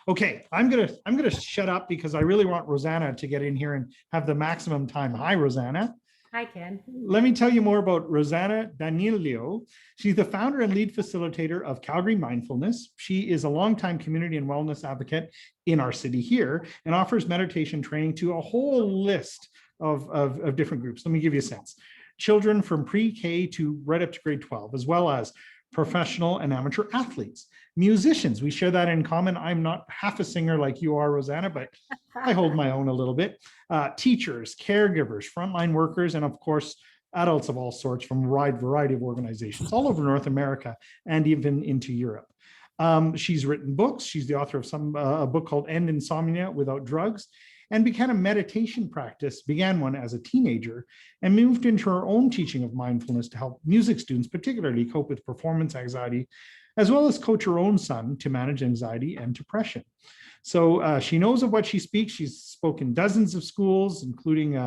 Okay, I'm gonna shut up because I really want Rosanna to get in here and have the maximum time. Hi, Rosanna. Hi, Ken. Let me tell you more about Rosanna Danilio. She's the founder and lead facilitator of Calgary Mindfulness. She is a longtime community and wellness advocate in our city here and offers meditation training to a whole list of different groups. Let me give you a sense. Children from pre-K to right up to grade 12, as well as professional and amateur athletes, musicians. We share that in common. I'm not half a singer like you are, Rosanna, but I hold my own a little bit. Teachers, caregivers, frontline workers, and of course, adults of all sorts from a wide variety of organizations all over North America and even into Europe. She's written books. She's the author of a book called End Insomnia Without Drugs, and began a meditation practice, began one as a teenager, and moved into her own teaching of mindfulness to help music students particularly cope with performance anxiety, as well as coach her own son to manage anxiety and depression. So she knows of what she speaks. She's spoken dozens of schools, including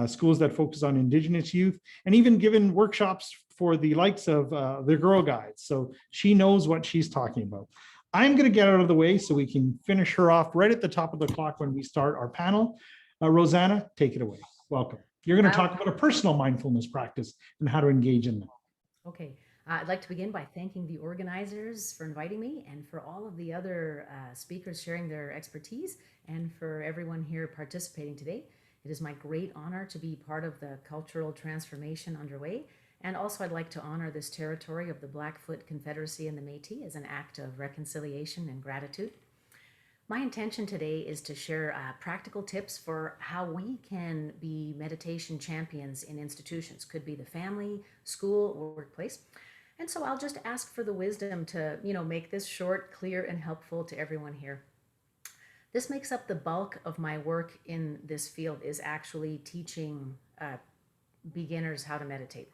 schools that focus on Indigenous youth, and even given workshops for the likes of the Girl Guides. So she knows what she's talking about. I'm going to get out of the way so we can finish her off right at the top of the clock when we start our panel. Rosanna, take it away. Welcome. You're going to talk about a personal mindfulness practice and how to engage in that. Okay. I'd like to begin by thanking the organizers for inviting me and for all of the other speakers sharing their expertise and for everyone here participating today. It is my great honor to be part of the cultural transformation underway. And also I'd like to honor this territory of the Blackfoot Confederacy and the Métis as an act of reconciliation and gratitude. My intention today is to share practical tips for how we can be meditation champions in institutions. Could be the family, school, or workplace. And so I'll just ask for the wisdom to, make this short, clear, and helpful to everyone here. This makes up the bulk of my work in this field, is actually teaching beginners how to meditate.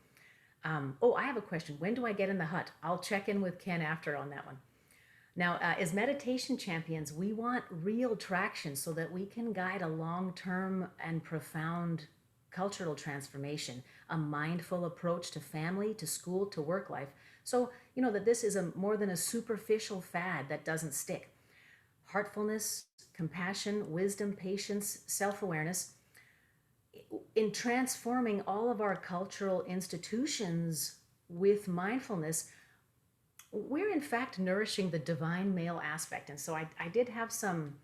I have a question. When do I get in the hut? I'll check in with Ken after on that one. Now, as meditation champions, we want real traction so that we can guide a long-term and profound cultural transformation, a mindful approach to family, to school, to work life. So, that this is more than a superficial fad that doesn't stick. Heartfulness, compassion, wisdom, patience, self-awareness. In transforming all of our cultural institutions with mindfulness, we're in fact nourishing the divine male aspect. And so I did have some,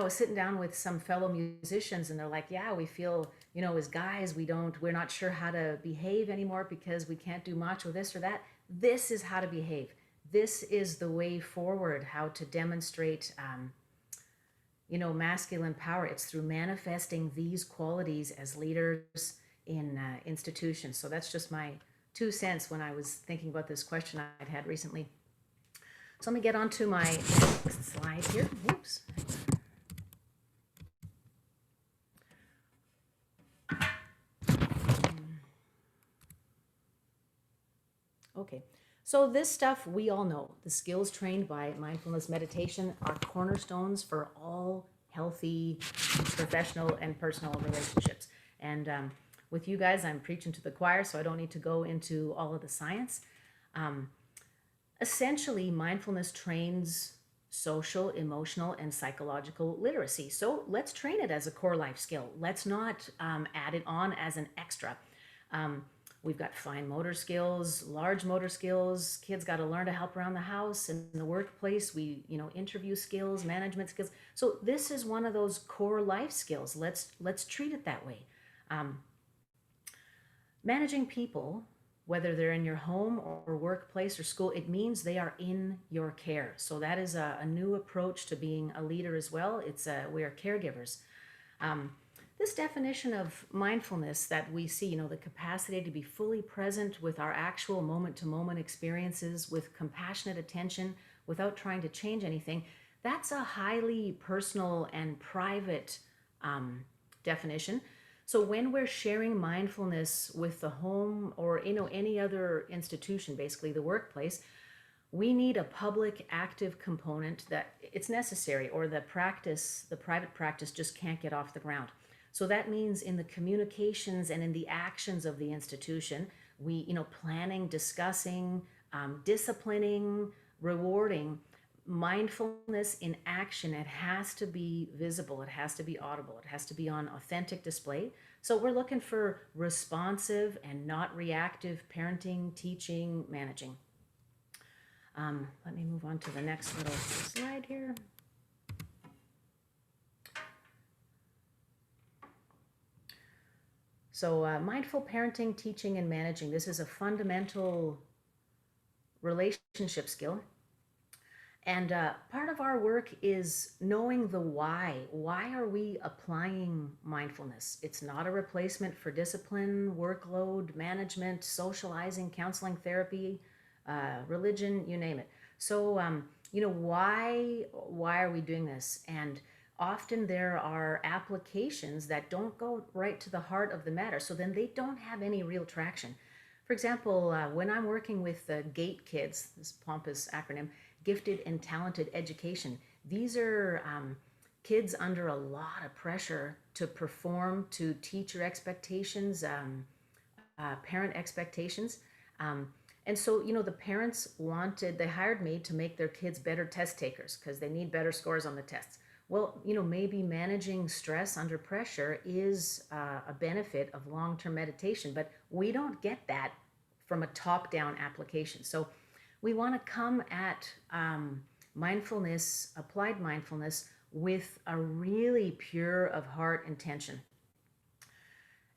sitting down with some fellow musicians, and they're like, yeah, we feel, as guys, we're not sure how to behave anymore because we can't do macho this or that. This is how to behave. This is the way forward, how to demonstrate, masculine power. It's through manifesting these qualities as leaders in institutions. So that's just my 2 cents when I was thinking about this question I'd had recently. So let me get on to my next slide here. Oops. Okay. So this stuff we all know. The skills trained by mindfulness meditation are cornerstones for all healthy professional and personal relationships. And with you guys, I'm preaching to the choir, so I don't need to go into all of the science. Essentially, mindfulness trains social, emotional, and psychological literacy. So let's train it as a core life skill. Let's not add it on as an extra. We've got fine motor skills, large motor skills. Kids got to learn to help around the house and in the workplace. We, interview skills, management skills. So this is one of those core life skills. Let's treat it that way. Managing people, whether they're in your home or workplace or school, it means they are in your care. So that is a new approach to being a leader as well. We are caregivers. This definition of mindfulness that we see, the capacity to be fully present with our actual moment-to-moment experiences with compassionate attention without trying to change anything, that's a highly personal and private definition. So when we're sharing mindfulness with the home or any other institution, basically the workplace, we need a public active component that it's necessary, or the private practice just can't get off the ground. So that means in the communications and in the actions of the institution, we, planning, discussing, disciplining, rewarding, mindfulness in action, it has to be visible, it has to be audible, it has to be on authentic display. So we're looking for responsive and not reactive parenting, teaching, managing. Let me move on to the next little slide here. So mindful parenting, teaching, and managing. This is a fundamental relationship skill. And part of our work is knowing the why. Why are we applying mindfulness? It's not a replacement for discipline, workload, management, socializing, counseling, therapy, religion, you name it. So, why are we doing this? And often there are applications that don't go right to the heart of the matter. So then they don't have any real traction. For example, when I'm working with the GATE kids, this pompous acronym, gifted and talented education, these are kids under a lot of pressure to perform to teacher expectations, parent expectations. And so, the parents they hired me to make their kids better test takers because they need better scores on the tests. Well, maybe managing stress under pressure is a benefit of long-term meditation, but we don't get that from a top-down application. So we want to come at mindfulness, applied mindfulness, with a really pure of heart intention.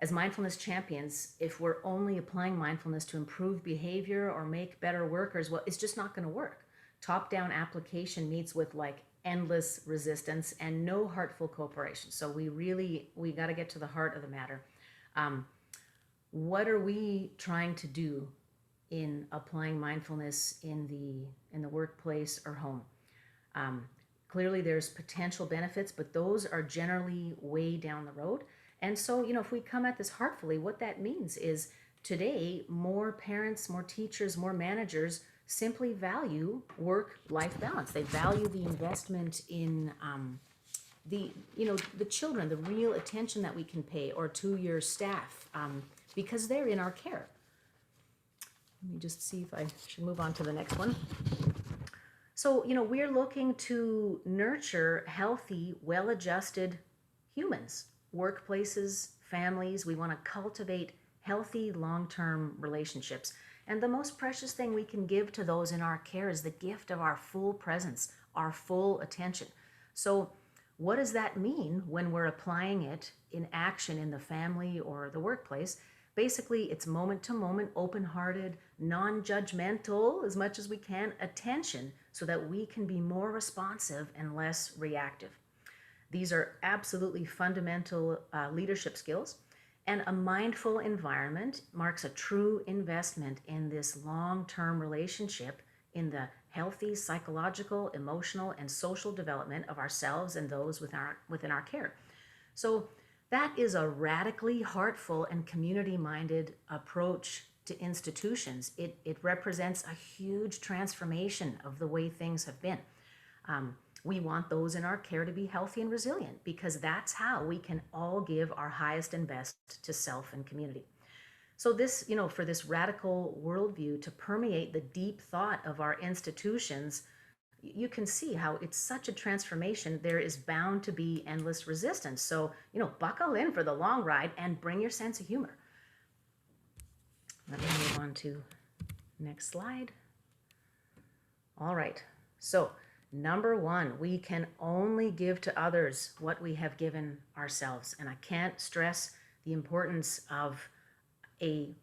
As mindfulness champions, if we're only applying mindfulness to improve behavior or make better workers, well, it's just not going to work. Top-down application meets with endless resistance and no heartful cooperation. So we got to get to the heart of the matter. What are we trying to do in applying mindfulness in the workplace or home? Clearly there's potential benefits, but those are generally way down the road. And so, if we come at this heartfully, what that means is today, more parents, more teachers, more managers simply value work-life balance. They value the investment in the children, the real attention that we can pay, or to your staff, because they're in our care. Let me just see if I should move on to the next one. So, we're looking to nurture healthy, well-adjusted humans, workplaces, families. We want to cultivate healthy, long-term relationships. And the most precious thing we can give to those in our care is the gift of our full presence, our full attention. So what does that mean when we're applying it in action in the family or the workplace? Basically, it's moment-to-moment, open-hearted, non-judgmental, as much as we can, attention so that we can be more responsive and less reactive. These are absolutely fundamental leadership skills. And a mindful environment marks a true investment in this long-term relationship in the healthy psychological, emotional, and social development of ourselves and those within our care. So that is a radically heartful and community-minded approach to institutions. It represents a huge transformation of the way things have been. We want those in our care to be healthy and resilient because that's how we can all give our highest and best to self and community. So this, for this radical worldview to permeate the deep thought of our institutions, you can see how it's such a transformation. There is bound to be endless resistance. So, buckle in for the long ride and bring your sense of humor. Let me move on to next slide. All right. So, number one, we can only give to others what we have given ourselves. And I can't stress the importance of a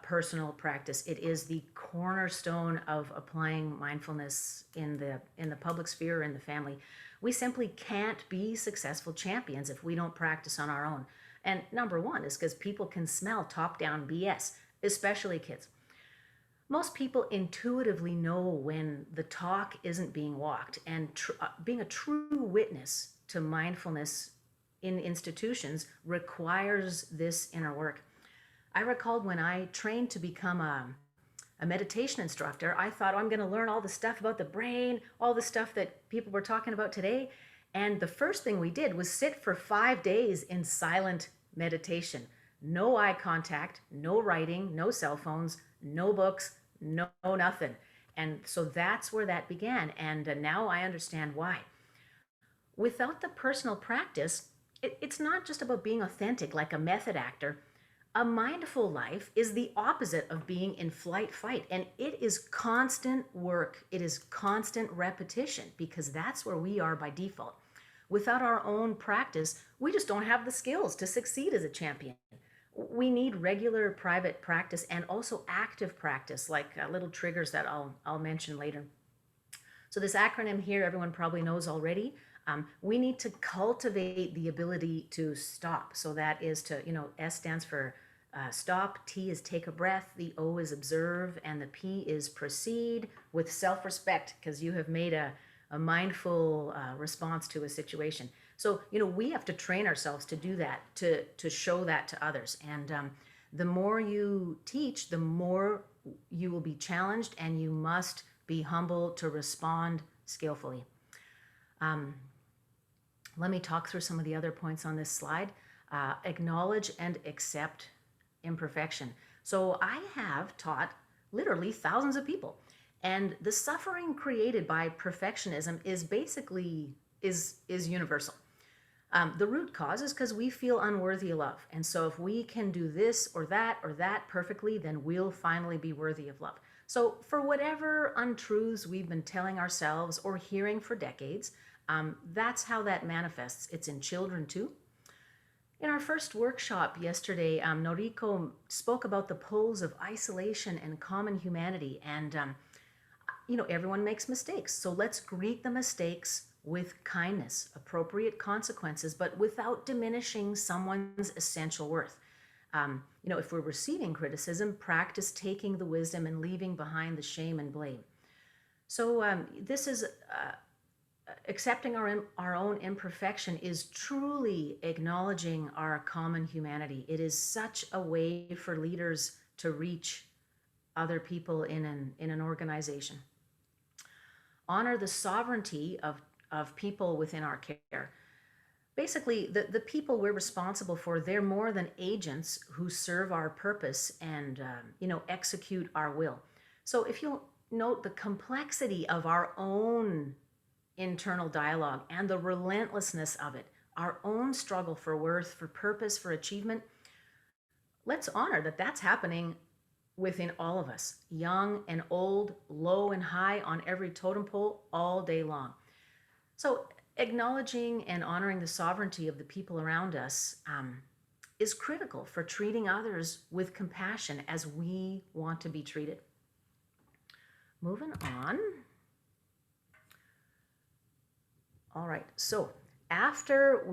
personal practice. It is the cornerstone of applying mindfulness in the public sphere, in the family. We simply can't be successful champions if we don't practice on our own. And number one is because people can smell top-down BS, especially kids. Most people intuitively know when the talk isn't being walked, and being a true witness to mindfulness in institutions requires this inner work. I recalled when I trained to become a meditation instructor, I thought, I'm going to learn all the stuff about the brain, all the stuff that people were talking about today. And the first thing we did was sit for 5 days in silent meditation. No eye contact, no writing, no cell phones, no books, no nothing. And so that's where that began. And now I understand why. Without the personal practice, it's not just about being authentic like a method actor. A mindful life is the opposite of being in flight fight, and it is constant work. It is constant repetition because that's where we are by default. Without our own practice, we just don't have the skills to succeed as a champion. We need regular private practice and also active practice, like little triggers that I'll mention later. So this acronym here, everyone probably knows already. We need to cultivate the ability to stop. So that is to, S stands for stop, T is take a breath, the O is observe, and the P is proceed with self-respect because you have made a mindful response to a situation. So, we have to train ourselves to do that, to show that to others. And the more you teach, the more you will be challenged, and you must be humble to respond skillfully. Let me talk through some of the other points on this slide. Acknowledge and accept imperfection. So I have taught literally thousands of people, and the suffering created by perfectionism is basically is universal. The root cause is because we feel unworthy of love. And so if we can do this or that perfectly, then we'll finally be worthy of love. So for whatever untruths we've been telling ourselves or hearing for decades, that's how that manifests. It's in children too. In our first workshop yesterday, Noriko spoke about the poles of isolation and common humanity. And, everyone makes mistakes. So let's greet the mistakes with kindness, appropriate consequences, but without diminishing someone's essential worth. If we're receiving criticism, practice taking the wisdom and leaving behind the shame and blame. So this is accepting our own imperfection is truly acknowledging our common humanity. It is such a way for leaders to reach other people in an organization. Honor the sovereignty of people within our care. Basically, the people we're responsible for, they're more than agents who serve our purpose and execute our will. So if you'll note the complexity of our own internal dialogue and the relentlessness of it, our own struggle for worth, for purpose, for achievement, let's honor that that's happening within all of us, young and old, low and high, on every totem pole, all day long. So acknowledging and honoring the sovereignty of the people around us is critical for treating others with compassion as we want to be treated. Moving on. All right, so after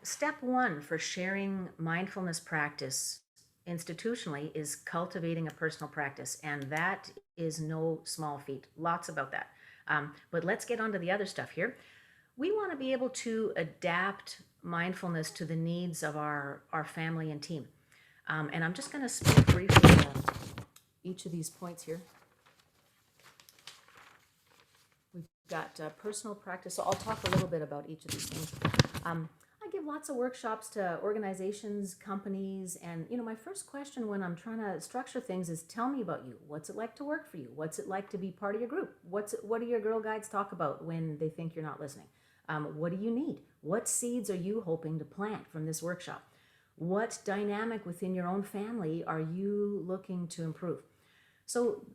step one for sharing mindfulness practice institutionally is cultivating a personal practice, and that is no small feat. Lots about that. But let's get on to the other stuff here. We want to be able to adapt mindfulness to the needs of our family and team. And I'm just going to speak briefly on each of these points here. We've got personal practice, so I'll talk a little bit about each of these things. I give lots of workshops to organizations, companies, and my first question when I'm trying to structure things is, tell me about you. What's it like to work for you? What's it like to be part of your group? What do your Girl Guides talk about when they think you're not listening? What do you need? What seeds are you hoping to plant from this workshop? What dynamic within your own family are you looking to improve? So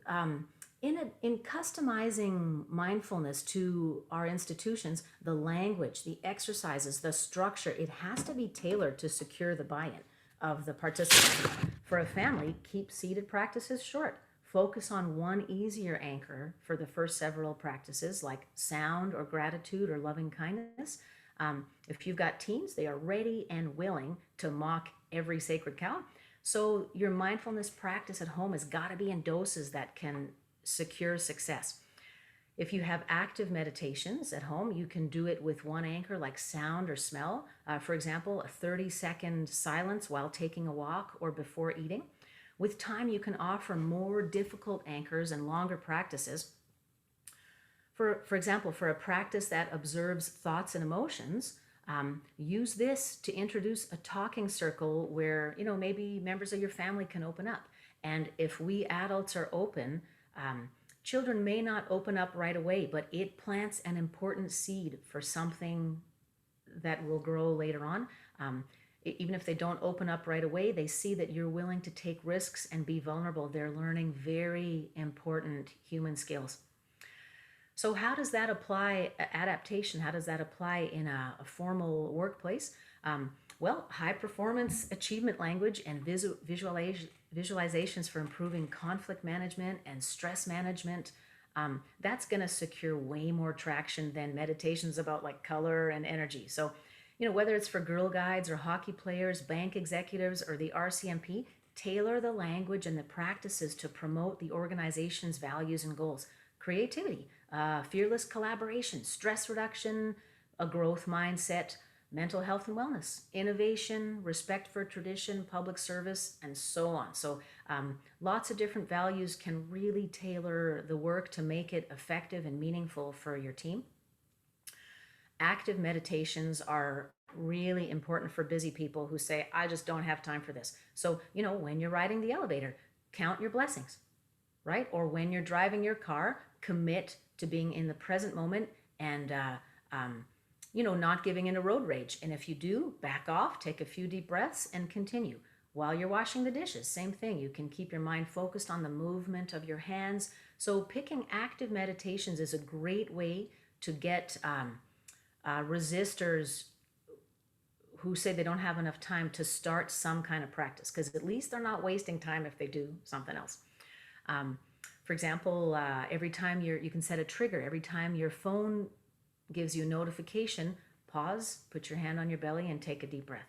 in customizing mindfulness to our institutions, the language, the exercises, the structure, it has to be tailored to secure the buy-in of the participants. For a family, keep seated practices short. Focus on one easier anchor for the first several practices, like sound or gratitude or loving kindness. If you've got teens, they are ready and willing to mock every sacred cow. So your mindfulness practice at home has got to be in doses that can secure success. If you have active meditations at home, you can do it with one anchor like sound or smell. For example, a 30-second silence while taking a walk or before eating. With time, you can offer more difficult anchors and longer practices. For example, for a practice that observes thoughts and emotions, use this to introduce a talking circle where, maybe members of your family can open up. And if we adults are open, children may not open up right away, but it plants an important seed for something that will grow later on. Even if they don't open up right away, they see that you're willing to take risks and be vulnerable. They're learning very important human skills. So how does that apply, adaptation? How does that apply in a formal workplace? Well, high performance achievement language and visualizations for improving conflict management and stress management. That's going to secure way more traction than meditations about like color and energy. So, whether it's for Girl Guides or hockey players, bank executives, or the RCMP, tailor the language and the practices to promote the organization's values and goals. Creativity, fearless collaboration, stress reduction, a growth mindset, mental health and wellness, innovation, respect for tradition, public service, and so on. So lots of different values can really tailor the work to make it effective and meaningful for your team. Active meditations are really important for busy people who say, I just don't have time for this. So, when you're riding the elevator, count your blessings, right? Or when you're driving your car, commit to being in the present moment and, not giving into road rage. And if you do, back off, take a few deep breaths and continue. While you're washing the dishes, same thing. You can keep your mind focused on the movement of your hands. So picking active meditations is a great way to get resistors who say they don't have enough time to start some kind of practice, because at least they're not wasting time if they do something else. For example, every time you can set a trigger. Every time your phone gives you a notification, pause, put your hand on your belly, and take a deep breath.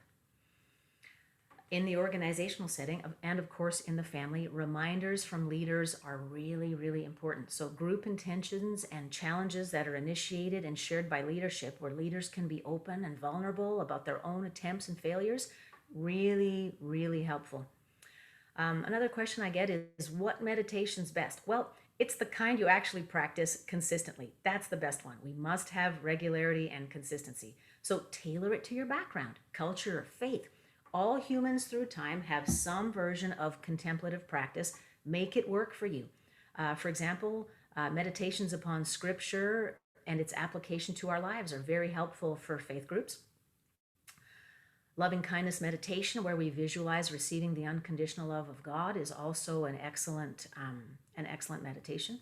In the organizational setting, and of course in the family, reminders from leaders are really, really important. So group intentions and challenges that are initiated and shared by leadership, where leaders can be open and vulnerable about their own attempts and failures, really, really helpful. Another question I get is what meditation's best? Well, it's the kind you actually practice consistently. That's the best one. We must have regularity and consistency. So tailor it to your background, culture, faith. All humans through time have some version of contemplative practice. Make it work for you. For example, meditations upon scripture and its application to our lives are very helpful for faith groups. Loving kindness meditation, where we visualize receiving the unconditional love of God, is also an excellent meditation.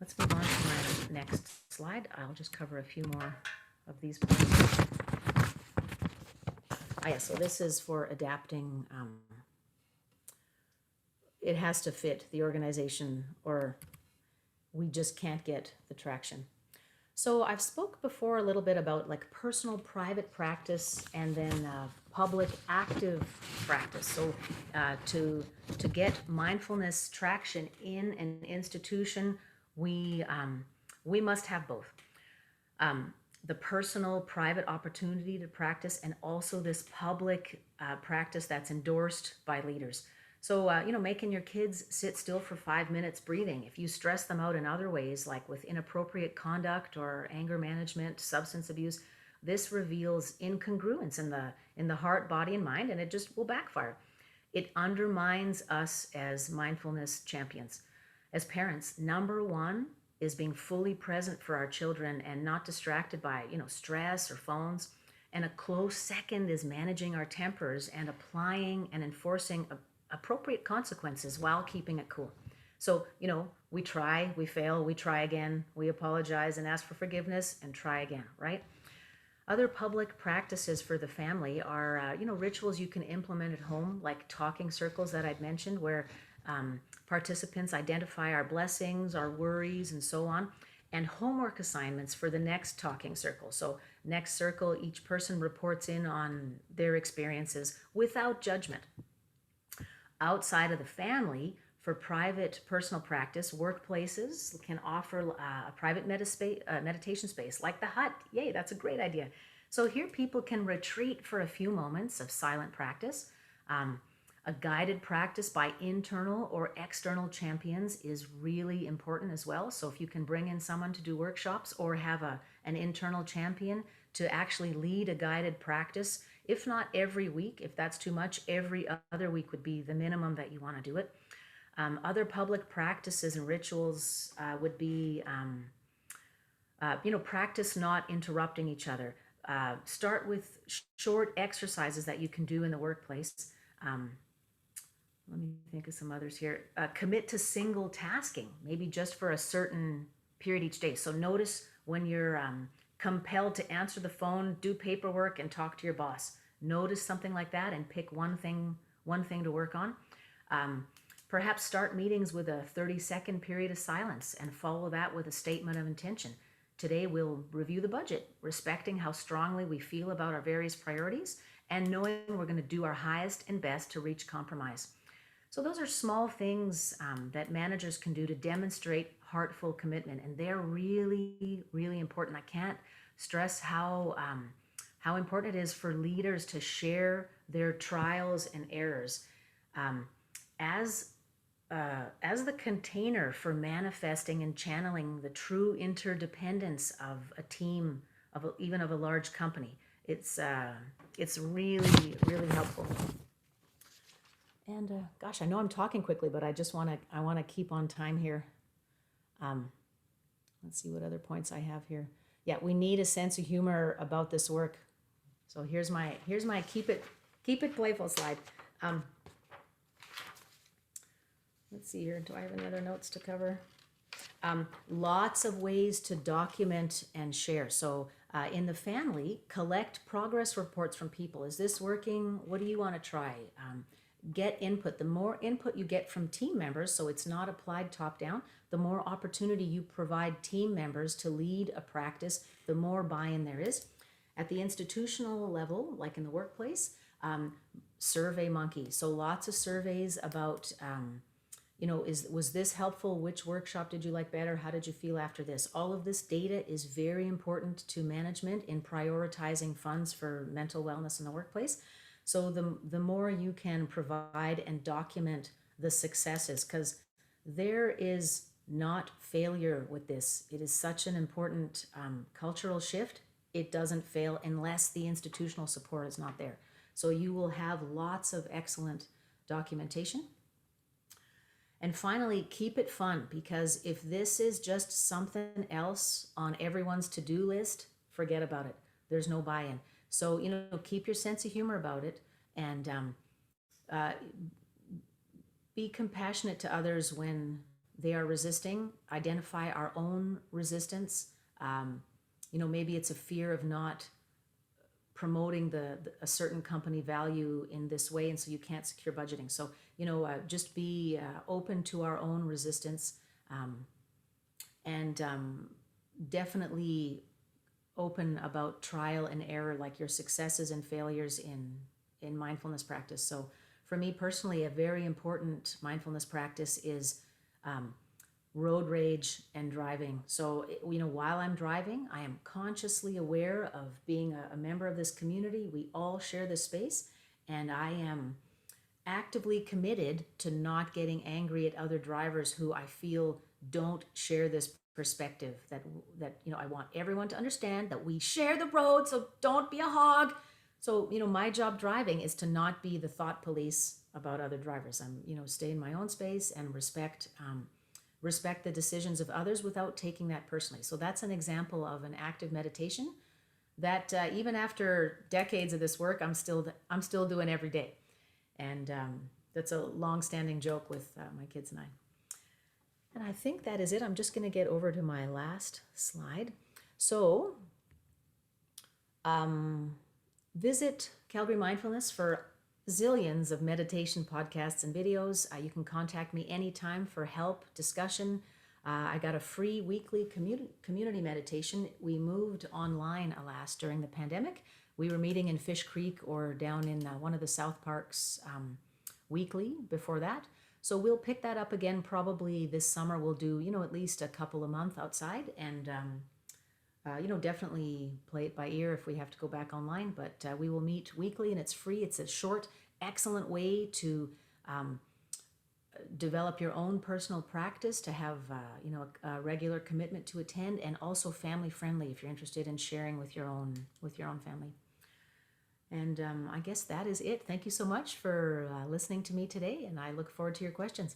Let's move on to my next slide. I'll just cover a few more of these points. So this is for adapting. It has to fit the organization, or we just can't get the traction. So I've spoke before a little bit about like personal private practice and then public active practice. So to get mindfulness traction in an institution, we must have both. The personal private opportunity to practice, and also this public practice that's endorsed by leaders. So, making your kids sit still for 5 minutes breathing. If you stress them out in other ways, like with inappropriate conduct or anger management, substance abuse, this reveals incongruence in the heart, body, and mind, and it just will backfire. It undermines us as mindfulness champions. As parents, number one is being fully present for our children and not distracted by, stress or phones. And a close second is managing our tempers and applying and enforcing appropriate consequences while keeping it cool. So, we try, we fail, we try again, we apologize and ask for forgiveness and try again, right? Other public practices for the family are, rituals you can implement at home, like talking circles that I'd mentioned, where participants identify our blessings, our worries, and so on, and homework assignments for the next talking circle. So next circle, each person reports in on their experiences without judgment. Outside of the family, for private personal practice, workplaces can offer a private meditation space like the hut. Yay, that's a great idea. So here people can retreat for a few moments of silent practice. A guided practice by internal or external champions is really important as well. So if you can bring in someone to do workshops, or have an internal champion to actually lead a guided practice, if not every week, if that's too much, every other week would be the minimum that you want to do it. Other public practices and rituals would be, practice not interrupting each other. Start with short exercises that you can do in the workplace. Um, Let me think of some others here. Commit to single tasking, maybe just for a certain period each day. So notice when you're compelled to answer the phone, do paperwork, and talk to your boss. Notice something like that and pick one thing to work on. Um, Perhaps start meetings with a 30-second period of silence and follow that with a statement of intention. Today we'll review the budget, respecting how strongly we feel about our various priorities and knowing we're going to do our highest and best to reach compromise. So those are small things that managers can do to demonstrate heartful commitment, and they're really, really important. I can't stress how important it is for leaders to share their trials and errors um, as as the container for manifesting and channeling the true interdependence of a team, even of a large company. It's really, really helpful. And gosh, I know I'm talking quickly, but I want to keep on time here. Um, let's see what other points I have here. Yeah, we need a sense of humor about this work. So here's my keep it playful slide. Um, let's see here. Do I have any other notes to cover? Lots of ways to document and share. So in the family, collect progress reports from people. Is this working? What do you want to try? Get input. The more input you get from team members, so it's not applied top down, the more opportunity you provide team members to lead a practice, the more buy-in there is. At the institutional level, like in the workplace, survey monkey. So lots of surveys about was this helpful? Which workshop did you like better? How did you feel after this? All of this data is very important to management in prioritizing funds for mental wellness in the workplace. So the more you can provide and document the successes, because there is not failure with this. It is such an important cultural shift. It doesn't fail unless the institutional support is not there. So you will have lots of excellent documentation. And finally, keep it fun, because if this is just something else on everyone's to-do list, forget about it. There's no buy-in. So, keep your sense of humor about it, and be compassionate to others when they are resisting. Identify our own resistance. Maybe it's a fear of not promoting a certain company value in this way, and so you can't secure budgeting. So just be open to our own resistance, and definitely open about trial and error, like your successes and failures in mindfulness practice. So for me personally, a very important mindfulness practice is road rage and driving. So, while I'm driving, I am consciously aware of being a member of this community. We all share this space, and I am actively committed to not getting angry at other drivers who I feel don't share this perspective, that I want everyone to understand that we share the road, so don't be a hog. So, my job driving is to not be the thought police about other drivers. I'm, stay in my own space and respect the decisions of others without taking that personally. So that's an example of an active meditation that even after decades of this work, I'm still doing every day. And that's a long-standing joke with my kids and I. And I think that is it. I'm just going to get over to my last slide. So visit Calgary Mindfulness for zillions of meditation podcasts and videos. You can contact me anytime for help, discussion. I got a free weekly community meditation. We moved online, alas, during the pandemic. We were meeting in Fish Creek or down in one of the South Parks weekly before that. So we'll pick that up again probably this summer. We'll do, at least a couple a month outside, and definitely play it by ear if we have to go back online. But we will meet weekly, and it's free. It's a short, excellent way to develop your own personal practice, to have a regular commitment to attend, and also family friendly if you're interested in sharing with your own family. And I guess that is it. Thank you so much for listening to me today, and I look forward to your questions.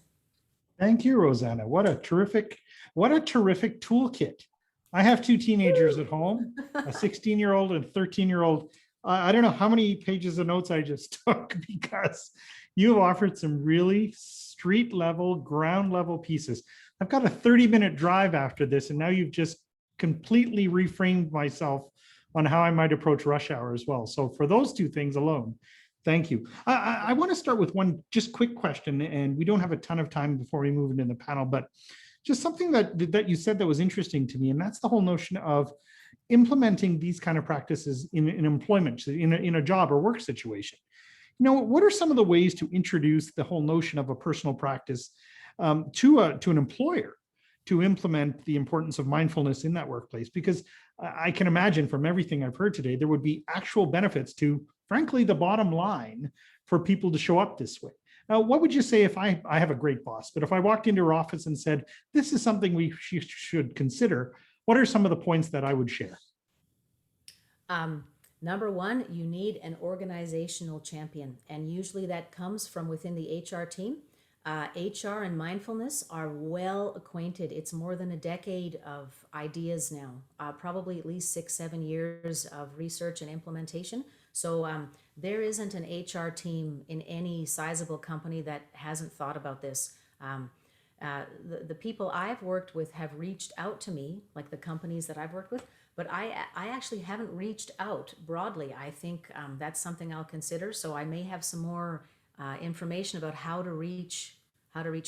Thank you, Rosanna. What a terrific toolkit. I have two teenagers at home, a 16-year-old and 13-year-old. I don't know how many pages of notes I just took because you have offered some really street level, ground level pieces. I've got a 30-minute drive after this, and now you've just completely reframed myself on how I might approach rush hour as well. So for those two things alone, thank you. I want to start with one just quick question, and we don't have a ton of time before we move into the panel, but just something that you said that was interesting to me, and that's the whole notion of implementing these kind of practices in employment, in a job or work situation. What are some of the ways to introduce the whole notion of a personal practice to an employer to implement the importance of mindfulness in that workplace? Because I can imagine from everything I've heard today, there would be actual benefits to, frankly, the bottom line for people to show up this way. Now, what would you say if I have a great boss, but if I walked into her office and said, this is something we should consider, what are some of the points that I would share? Um, Number one, you need an organizational champion, and usually that comes from within the HR team. HR and mindfulness are well acquainted. It's more than a decade of ideas now, probably at least 6, 7 years of research and implementation. So there isn't an HR team in any sizable company that hasn't thought about this. The people I've worked with have reached out to me, like the companies that I've worked with, but I actually haven't reached out broadly. I think that's something I'll consider. So I may have some more information about how to reach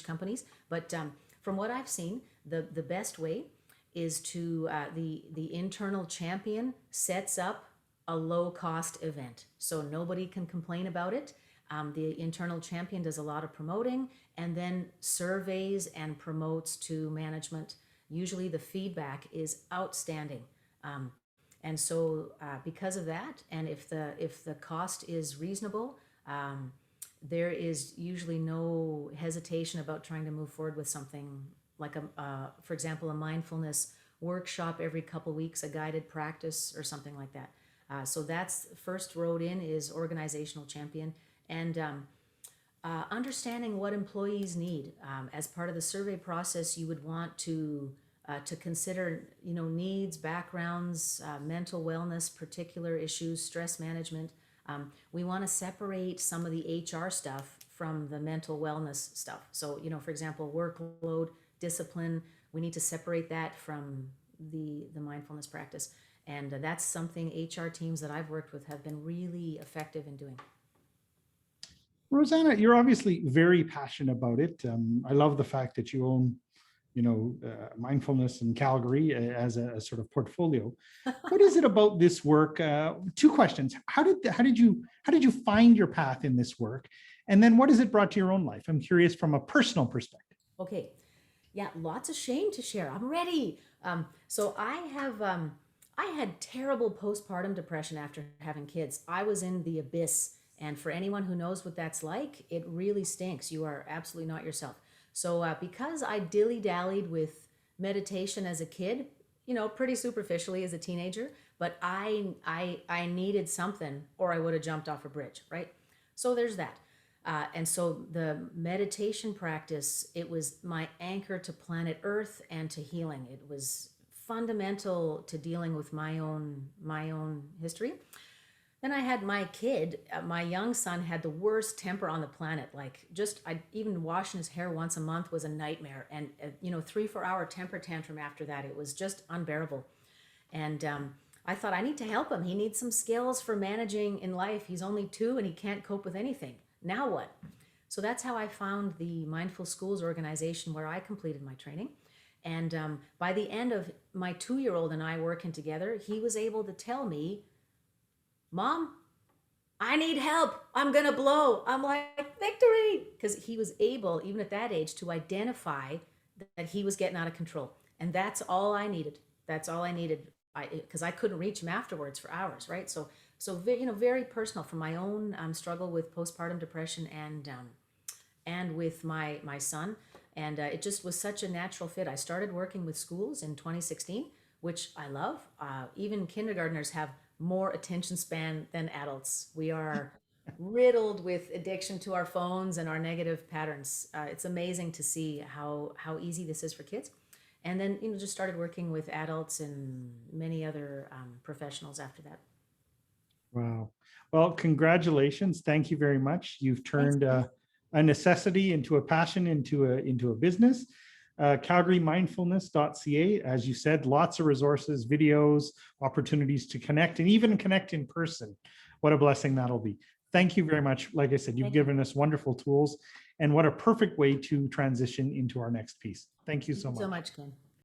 companies. But from what I've seen, the best way is to the internal champion sets up a low cost event, so nobody can complain about it. The internal champion does a lot of promoting and then surveys and promotes to management. Usually the feedback is outstanding. Um, and so because of that, and if the cost is reasonable, um, there is usually no hesitation about trying to move forward with something like for example, a mindfulness workshop every couple weeks, a guided practice or something like that. So that's first road in is organizational champion, and understanding what employees need. As part of the survey process, you would want to consider, needs, backgrounds, mental wellness, particular issues, stress management. We want to separate some of the HR stuff from the mental wellness stuff. So, for example, workload, discipline, we need to separate that from the mindfulness practice. And that's something HR teams that I've worked with have been really effective in doing. Rosanna, you're obviously very passionate about it. I love the fact that you own, mindfulness in Calgary as a sort of portfolio. What is it about this work? Two questions: how did you find your path in this work, and then what has it brought to your own life? I'm curious from a personal perspective. Okay. Yeah, lots of shame to share. I'm ready. So I had terrible postpartum depression after having kids. I was in the abyss, and for anyone who knows what that's like, it really stinks. You are absolutely not yourself. So because I dilly dallied with meditation as a kid, pretty superficially as a teenager, but I needed something, or I would have jumped off a bridge, right? So there's that. And so the meditation practice, it was my anchor to planet Earth and to healing. It was fundamental to dealing with my own history. Then I had my kid. My young son had the worst temper on the planet. Like, just I even washing his hair once a month was a nightmare. And 3 4 hour temper tantrum after that, it was just unbearable. And I thought, I need to help him. He needs some skills for managing in life. He's only 2 and he can't cope with anything. Now what? So that's how I found the Mindful Schools organization where I completed my training. And by the end of my 2 year old and I working together, he was able to tell me, Mom, I need help. I'm going to blow. I'm like, victory. Because he was able, even at that age, to identify that he was getting out of control. And that's all I needed. That's all I needed. Because I couldn't reach him afterwards for hours, right? So very personal from my own struggle with postpartum depression and with my son, and it just was such a natural fit. I started working with schools in 2016, which I love. Even kindergartners have more attention span than adults. We are riddled with addiction to our phones and our negative patterns. It's amazing to see how easy this is for kids. And then, just started working with adults and many other professionals after that. Wow. Well, congratulations. Thank you very much. You've Thanks, turned Ken. a necessity into a passion, into a business. CalgaryMindfulness.ca, as you said, lots of resources, videos, opportunities to connect, and even connect in person. What a blessing that'll be. Thank you very much. Like I said, you've Thank you. given us wonderful tools, and what a perfect way to transition into our next piece. Thank you Thank so you so much. much, Ken.